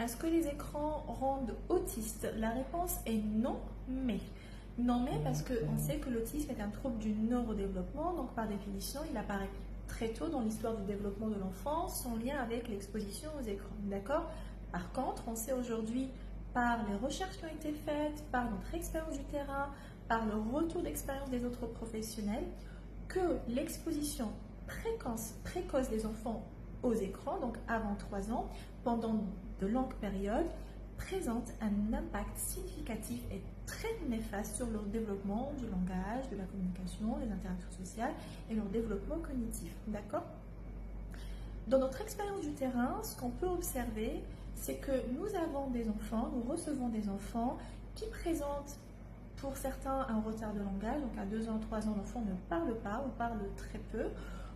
Est-ce que les écrans rendent autistes? La réponse est non, mais. Non, mais parce qu'on sait que l'autisme est un trouble du neurodéveloppement, donc par définition, il apparaît très tôt dans l'histoire du développement de l'enfant, sans lien avec l'exposition aux écrans. D'accord? Par contre, on sait aujourd'hui, par les recherches qui ont été faites, par notre expérience du terrain, par le retour d'expérience des autres professionnels, que l'exposition précoce des enfants aux écrans, donc avant 3 ans, pendant de longues périodes, présente un impact significatif et très néfaste sur leur développement du langage, de la communication, des interactions sociales et leur développement cognitif. D'accord? Dans notre expérience du terrain, ce qu'on peut observer, c'est que nous avons des enfants, nous recevons des enfants qui présentent pour certains un retard de langage, donc à 2 ans, 3 ans, l'enfant ne parle pas ou parle très peu,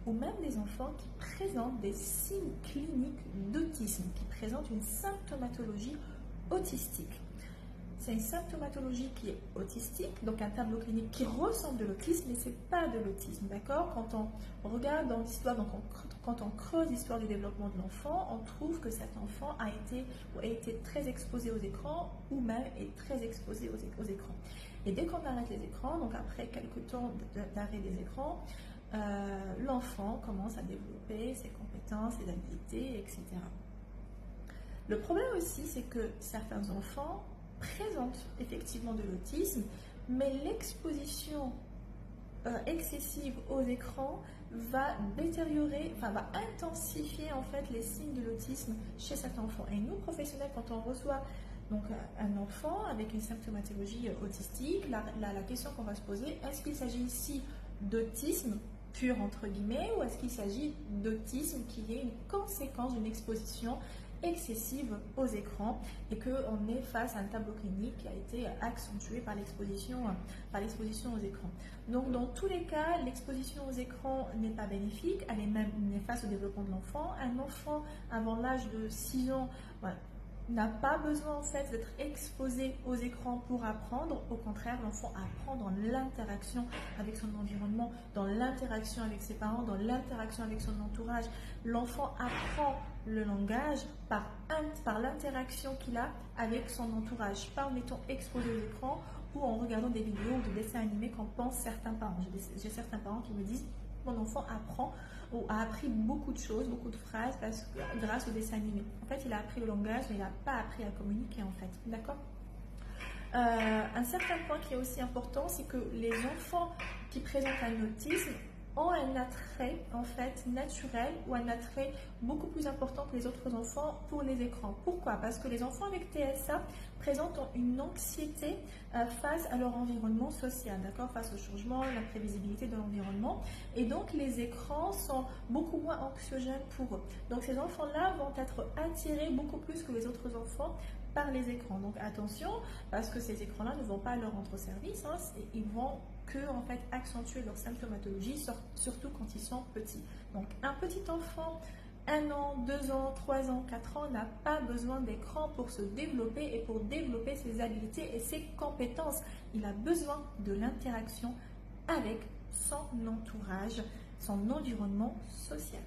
ou même des enfants qui présentent des signes cliniques d'autisme, qui présentent une symptomatologie autistique. C'est une symptomatologie qui est autistique, donc un tableau clinique qui ressemble de l'autisme, mais ce n'est pas de l'autisme, d'accord? Quand on regarde dans l'histoire, donc quand on creuse l'histoire du développement de l'enfant, on trouve que cet enfant a été très exposé aux écrans ou même est très exposé aux écrans. Et dès qu'on arrête les écrans, donc après quelques temps d'arrêt des écrans, l'enfant commence à développer ses compétences, ses habiletés, etc. Le problème aussi, c'est que certains enfants présentent effectivement de l'autisme, mais l'exposition excessive aux écrans va détériorer, va intensifier en fait les signes de l'autisme chez cet enfant. Et nous, professionnels, quand on reçoit donc un enfant avec une symptomatologie autistique, la question qu'on va se poser, est-ce qu'il s'agit ici d'autisme pur entre guillemets, ou est-ce qu'il s'agit d'autisme qui est une conséquence d'une exposition excessive aux écrans et qu'on est face à un tableau clinique qui a été accentué par l'exposition aux écrans. Donc dans tous les cas, l'exposition aux écrans n'est pas bénéfique, elle est même néfaste au développement de l'enfant. Un enfant avant l'âge de 6 ans n'a pas besoin en fait d'être exposé aux écrans pour apprendre. Au contraire, l'enfant apprend dans l'interaction avec son environnement, dans l'interaction avec ses parents, dans l'interaction avec son entourage. L'enfant apprend le langage par l'interaction qu'il a avec son entourage, pas en étant exposé aux écrans ou en regardant des vidéos ou des dessins animés qu'en pensent certains parents. J'ai certains parents qui me disent: mon enfant apprend ou a appris beaucoup de choses, beaucoup de phrases grâce aux dessins animés. En fait, il a appris le langage, mais il n'a pas appris à communiquer en fait. D'accord? Un certain point qui est aussi important, c'est que les enfants qui présentent un autisme ont un attrait en fait naturel ou un attrait beaucoup plus important que les autres enfants pour les écrans. Pourquoi? Parce que les enfants avec TSA présentent une anxiété face à leur environnement social, d'accord, face au changement, l'imprévisibilité de l'environnement, et donc les écrans sont beaucoup moins anxiogènes pour eux. Donc ces enfants-là vont être attirés beaucoup plus que les autres enfants par les écrans. Donc attention, parce que ces écrans-là ne vont pas leur rendre service, hein, ils vont en fait accentuer leur symptomatologie, surtout quand ils sont petits. Donc un petit enfant, 1 an, 2 ans, 3 ans, 4 ans, n'a pas besoin d'écran pour se développer et pour développer ses habiletés et ses compétences. Il a besoin de l'interaction avec son entourage, son environnement social.